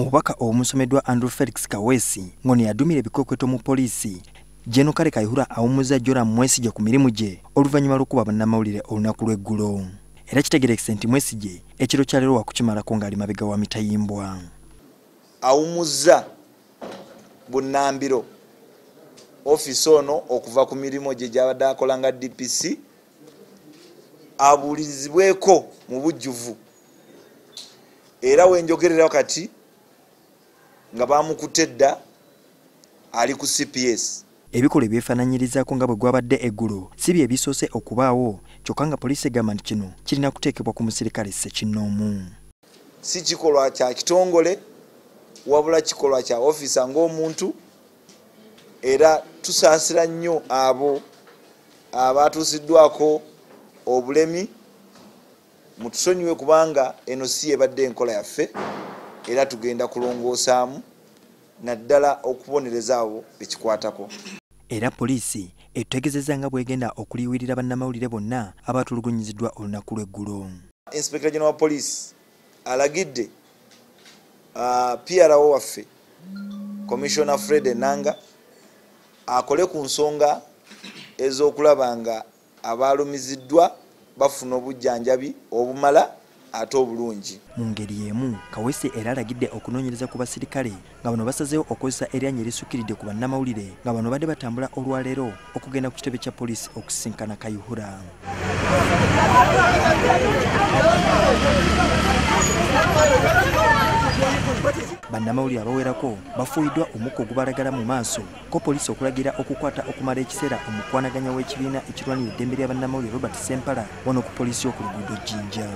Mubaka omusomeddwa Andrew Felix Kawesi ngono yadumira ebikokweto mu poliisi. Jeno Kale Kayihura awumuzza Joram Mwesigye ku mirimu gye oluvanyuma lw'okuba bannamawulire olunaku lw'eggulo. Era kitegerekese nti Mwesigye ekiro kya leero waakukimalako ng'ali mabega wa mitayimbwa. Awumuzza bunnambiro ofisi ono okuva ku mirimu gye gy'abadde akola nga DPC abuulizibweko mu bujjuvu. Era wenjogerera kati nga bamukutte dda ali ku CPS. Ebikola ebyefaananyirizaako nga bwe gwabadde eggulo si bye bisoose okubaawo, kyokka nga poliisi egamba nti kino kirina kuteekebwa ku musirikale Ssekinnoomu. Si kikolwa kya kitongole wabula kikolwa kya ofisa ng'omuntu, era tusaasira nnyo abo abatuusiddwako obulemi. Mutusonyiwe kubanga eno si ebadde enkola yaffe, era tugenda kulongoosaamu naddala okubonereza abo ekikwatako. Era poliisi etutegezezza nga bw'egenda okuliwirira bannamawulire bonna abatulugunyiziddwa olunaku lw'eggulo. Inspector General wa Police alagidde PRO waffe Commissioner Fred Enanga akole ku nsonga ez'okulaba nga abalumiziddwa bafuna obujjanjabi obumala ate obulungi. Mu ngeri y'emu, Kawesi era alagidde okunoonyereza ku basirikale nga bano basazeewo okozesa eryanyi erisukkiridde ku bannamawulire nga bano badde batambula olwaleero okugenda ku kitebe kya poliisi okusisinkana Kayihura. Bannamawulire abawerako bafuuyiddwa omukka ogubalagala mu maaso ko poliisi okulagira okukwata okumala ekiseera omukwanaganya w'ekibiina ekirwanira eddembe lya bannamawulire Robert Sempala wano ku poliisi y'oku luguudo Jinja.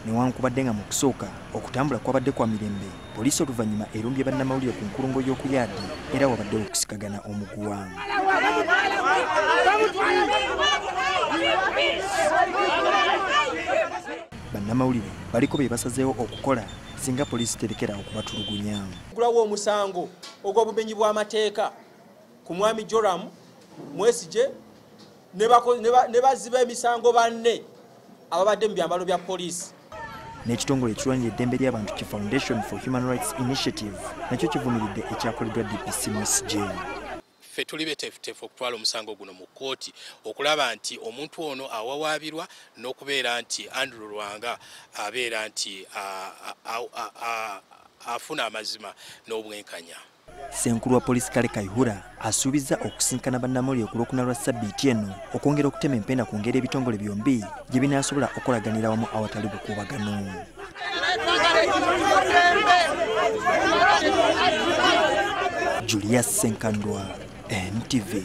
Newankubadde nga mu kusooka okutambula kwabadde kwa mirembe, poliisi oluvanyuma erumbye bannamawulire ku nkulungo y'okuyaadi era wabadde okusikagana omuguwa. Bannamawulire baliko bye basazeewo okukola singa poliisi terekera okubatulugunya. Gulawo omusango ogw'obumenyi bw'amateeka ku mwami Joram Mwesigye ne baziba emisango banne ababadde mu byambalo bya poliisi. N'ekitongole ekirwanira eddembe ly'abantu ki Foundation for Human Rights Initiative nakyo kivumiridde ekyakoleddwa DPC Mwesigye. Ffe tuli beteefuteefu okutwala omusango guno mu kkooti okulaba nti omuntu ono awawaabirwa n'okubeera nti Andrew Lwanga abeera nti afuna amazima n'obwenkanya. Ssenkulu wa poliisi Kale Kayihura asuubizza okusinkana bannamawulire ku Lwokuna lwa Ssabbiiti eno okwongera okutema empenda ku ngeri ebitongole byombi gye binaasobola okolaganira wamu awatali bukuubagano. Julius Senkandwa, NTV.